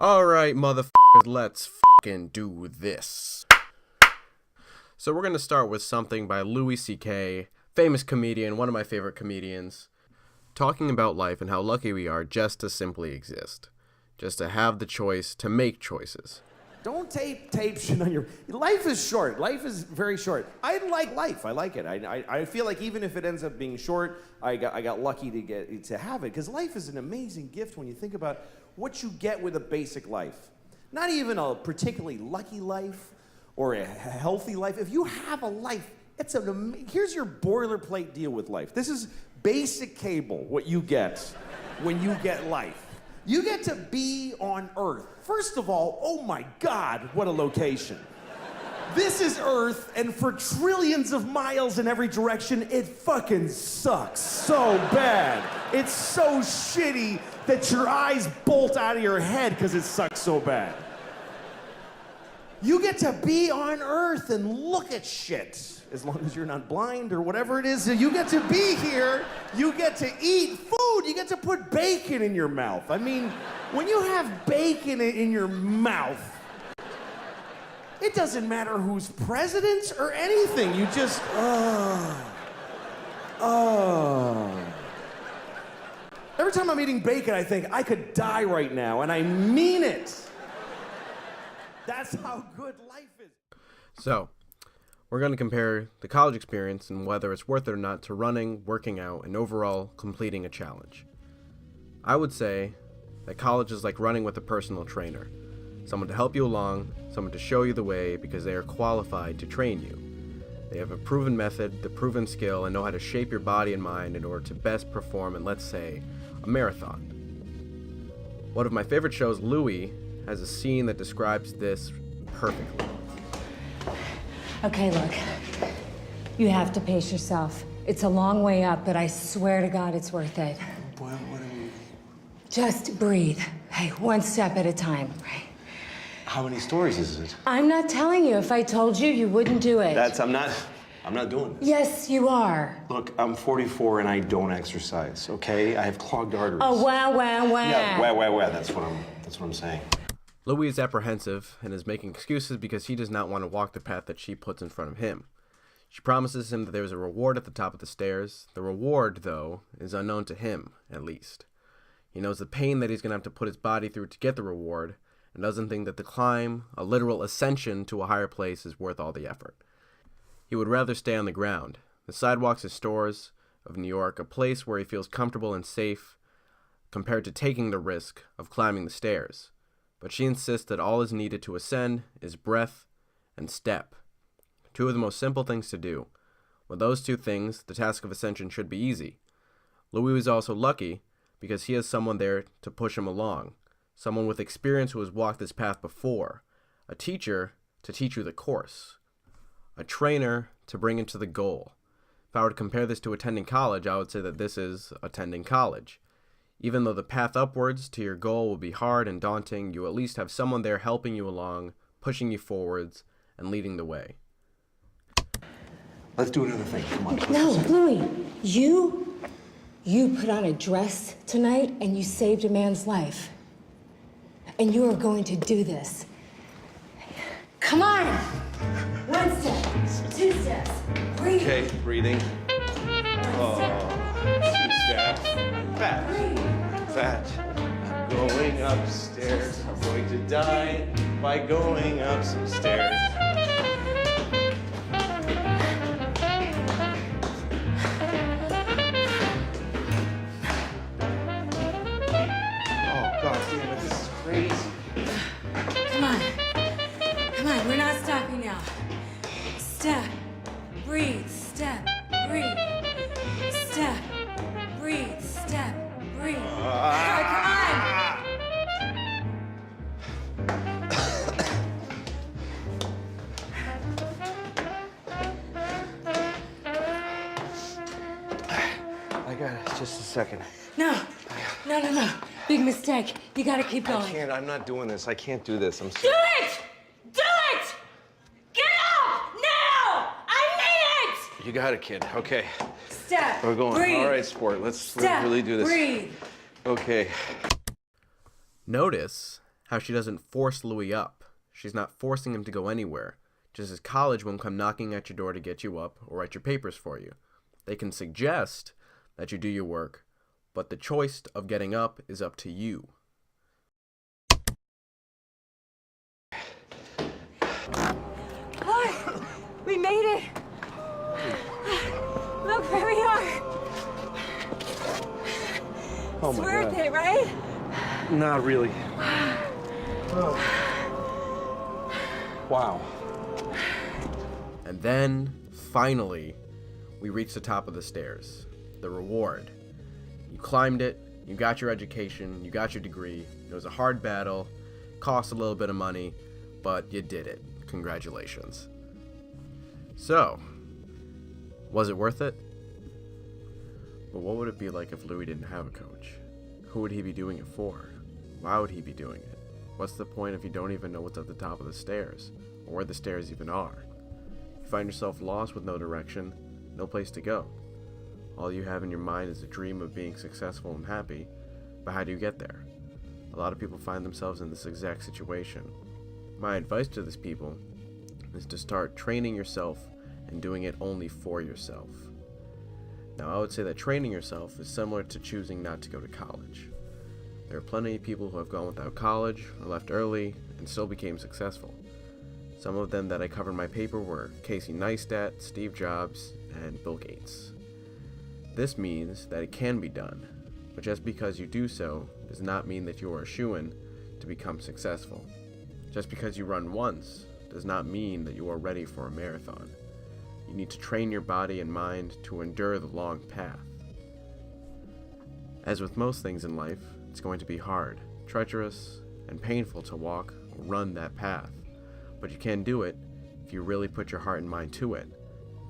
Alright, motherfuckers, let's fucking do this. So we're gonna start with something by Louis C.K., famous comedian, one of my favorite comedians, talking about life and how lucky we are just to simply exist. Just to have the choice to make choices. Don't tape shit on your... Life is short. Life is very short. I like life. I like it. I feel like even if it ends up being short, I got lucky to have it. Because life is an amazing gift when you think about what you get with a basic life. Not even a particularly lucky life or a healthy life. If you have a life, it's here's your boilerplate deal with life. This is basic cable, what you get when you get life. You get to be on Earth. First of all, oh my God, what a location. This is Earth, and for trillions of miles in every direction, it fucking sucks so bad. It's so shitty that your eyes bolt out of your head because it sucks so bad. You get to be on Earth and look at shit. As long as you're not blind or whatever it is, you get to be here, you get to eat food, you get to put bacon in your mouth. I mean, when you have bacon in your mouth, it doesn't matter who's president or anything. You just, Every time I'm eating bacon, I think I could die right now, and I mean it. That's how good life is. So, we're going to compare the college experience and whether it's worth it or not to running, working out, and overall completing a challenge. I would say that college is like running with a personal trainer. Someone to help you along, someone to show you the way because they are qualified to train you. They have a proven method, the proven skill, and know how to shape your body and mind in order to best perform in, let's say, a marathon. One of my favorite shows, Louis, has a scene that describes this perfectly. Okay, look. You have to pace yourself. It's a long way up, but I swear to God it's worth it. What are we... Just breathe. Hey, one step at a time. Right? How many stories is it? I'm not telling you. If I told you, you wouldn't do it. I'm not doing this. Yes, you are. Look, I'm 44 and I don't exercise, okay? I have clogged arteries. Oh, wow. Yeah, wow. That's what I'm saying. Louis is apprehensive and is making excuses because he does not want to walk the path that she puts in front of him. She promises him that there is a reward at the top of the stairs. The reward, though, is unknown to him, at least. He knows the pain that he's going to have to put his body through to get the reward, and doesn't think that the climb, a literal ascension to a higher place, is worth all the effort. He would rather stay on the ground, the sidewalks and stores of New York, a place where he feels comfortable and safe, compared to taking the risk of climbing the stairs. But she insists that all is needed to ascend is breath and step. Two of the most simple things to do. With those two things, the task of ascension should be easy. Louis was also lucky because he has someone there to push him along. Someone with experience who has walked this path before. A teacher to teach you the course. A trainer to bring you to the goal. If I were to compare this to attending college, I would say that this is attending college. Even though the path upwards to your goal will be hard and daunting, you at least have someone there helping you along, pushing you forwards, and leading the way. Let's do another thing. Come on. No, Louis, you put on a dress tonight and you saved a man's life. And you are going to do this. Come on! One step, two steps, breathe. Okay, breathing. Two steps. Fat. I'm going upstairs. I'm going to die by going up some stairs. Oh, God damn it, this is crazy. Come on, we're not stopping now. Step, breathe, step, breathe. Step, breathe, step, breathe. Come on! I got it. Just a second. No. Big mistake. You gotta keep going. I can't. I'm not doing this. I can't do this. I'm Do it! Do it! Get up! Now! I need it! You got it, kid. Okay. Step. We're going. Breathe. All right, sport. Let's Step. really do this. Breathe. Okay. Notice how she doesn't force Louis up. She's not forcing him to go anywhere, just as college won't come knocking at your door to get you up or write your papers for you. They can suggest that you do your work, but the choice of getting up is up to you. Larz, we made it. Look where we are. Oh It's my worth God. it, right? Not really. Wow. And then, finally, we reach the top of the stairs. The reward. You climbed it, you got your education, you got your degree. It was a hard battle, cost a little bit of money, but you did it. Congratulations. So, was it worth it? But what would it be like if Louis didn't have a coach? Who would he be doing it for? Why would he be doing it? What's the point if you don't even know what's at the top of the stairs, or where the stairs even are? You find yourself lost with no direction, no place to go. All you have in your mind is a dream of being successful and happy, but how do you get there? A lot of people find themselves in this exact situation. My advice to these people is to start training yourself and doing it only for yourself. Now, I would say that training yourself is similar to choosing not to go to college. There are plenty of people who have gone without college or left early and still became successful. Some of them that I covered in my paper were Casey Neistat, Steve Jobs, and Bill Gates. This means that it can be done, but just because you do so does not mean that you are a shoo-in to become successful. Just because you run once does not mean that you are ready for a marathon. You need to train your body and mind to endure the long path. As with most things in life, it's going to be hard, treacherous, and painful to walk or run that path, but you can do it if you really put your heart and mind to it.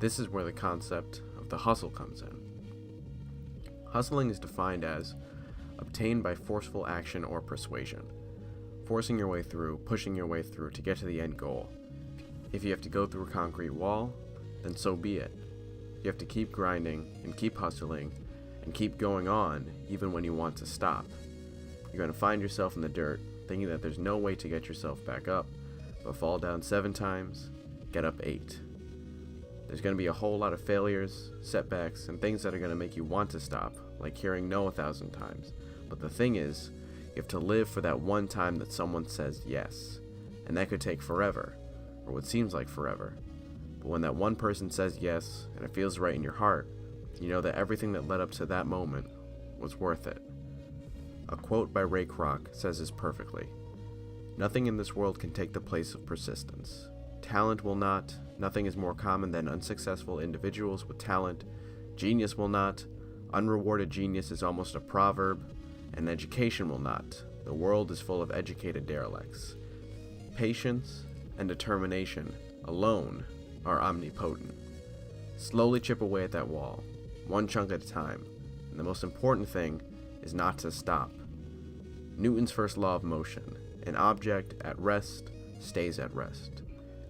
This is where the concept of the hustle comes in. Hustling is defined as obtained by forceful action or persuasion, forcing your way through, pushing your way through to get to the end goal. If you have to go through a concrete wall, then so be it. You have to keep grinding and keep hustling and keep going on even when you want to stop. You're going to find yourself in the dirt thinking that there's no way to get yourself back up, but fall down 7 times, get up 8. There's going to be a whole lot of failures, setbacks, and things that are going to make you want to stop, like hearing no 1,000 times. But the thing is, you have to live for that one time that someone says yes. And that could take forever, or what seems like forever. But when that one person says yes, and it feels right in your heart, you know that everything that led up to that moment was worth it. A quote by Ray Kroc says this perfectly. Nothing in this world can take the place of persistence. Talent will not. Nothing is more common than unsuccessful individuals with talent. Genius will not. Unrewarded genius is almost a proverb. And education will not. The world is full of educated derelicts. Patience and determination alone are omnipotent. Slowly chip away at that wall, one chunk at a time. And the most important thing is not to stop. Newton's first law of motion. An object at rest stays at rest,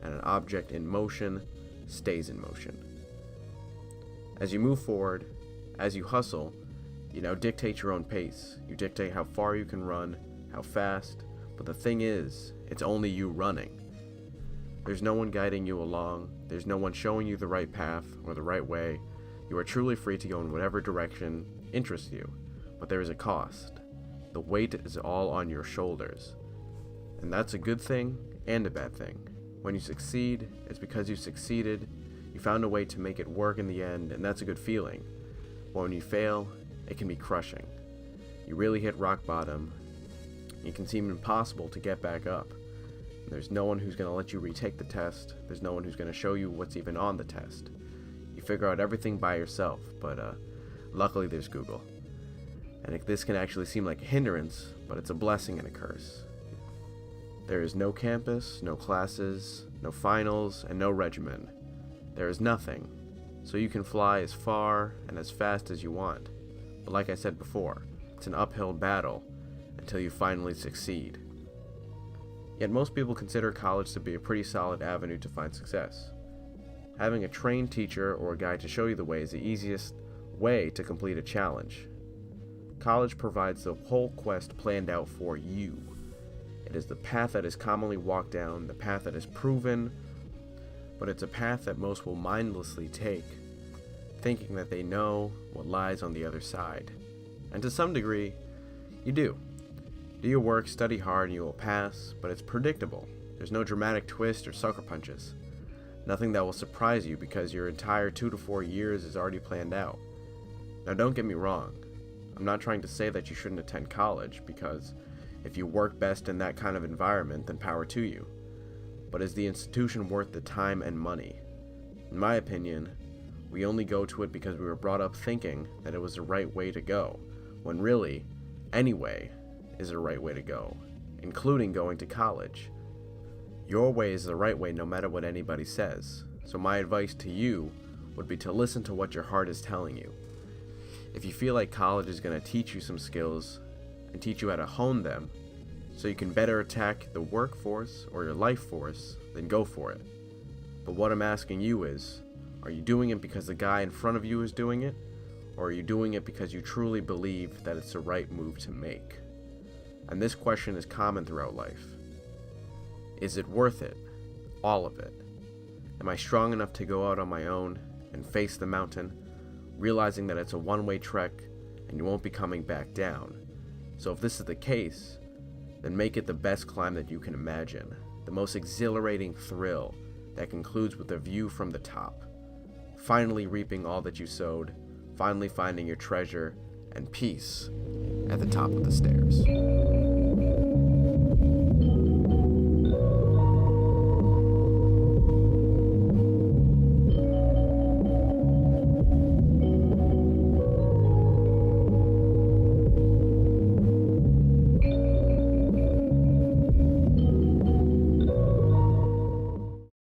and an object in motion stays in motion. As you move forward, as you hustle, you now dictate your own pace. You dictate how far you can run, how fast, but the thing is, it's only you running. There's no one guiding you along, there's no one showing you the right path or the right way. You are truly free to go in whatever direction interests you, but there is a cost. The weight is all on your shoulders. And that's a good thing and a bad thing. When you succeed, it's because you succeeded, you found a way to make it work in the end, and that's a good feeling. But when you fail, it can be crushing. You really hit rock bottom. It can seem impossible to get back up. There's no one who's going to let you retake the test. There's no one who's going to show you what's even on the test. You figure out everything by yourself, but luckily there's Google. And this can actually seem like a hindrance, but it's a blessing and a curse. There is no campus, no classes, no finals, and no regimen. There is nothing, so you can fly as far and as fast as you want. But like I said before, it's an uphill battle until you finally succeed. Yet most people consider college to be a pretty solid avenue to find success. Having a trained teacher or a guide to show you the way is the easiest way to complete a challenge. College provides the whole quest planned out for you. It is the path that is commonly walked down, the path that is proven, but it's a path that most will mindlessly take, thinking that they know what lies on the other side. And to some degree, you do. Do your work, study hard, and you will pass, but it's predictable. There's no dramatic twist or sucker punches. Nothing that will surprise you because your entire 2 to 4 years is already planned out. Now don't get me wrong. I'm not trying to say that you shouldn't attend college, because if you work best in that kind of environment, then power to you. But is the institution worth the time and money? In my opinion, we only go to it because we were brought up thinking that it was the right way to go, when really, any way is the right way to go, including going to college. Your way is the right way no matter what anybody says, so my advice to you would be to listen to what your heart is telling you. If you feel like college is going to teach you some skills and teach you how to hone them so you can better attack the workforce or your life force, then go for it. But what I'm asking you is, are you doing it because the guy in front of you is doing it, or are you doing it because you truly believe that it's the right move to make? And this question is common throughout life. Is it worth it? All of it? Am I strong enough to go out on my own and face the mountain, realizing that it's a one-way trek and you won't be coming back down? So if this is the case, then make it the best climb that you can imagine, the most exhilarating thrill that concludes with a view from the top, finally reaping all that you sowed, finally finding your treasure and peace at the top of the stairs.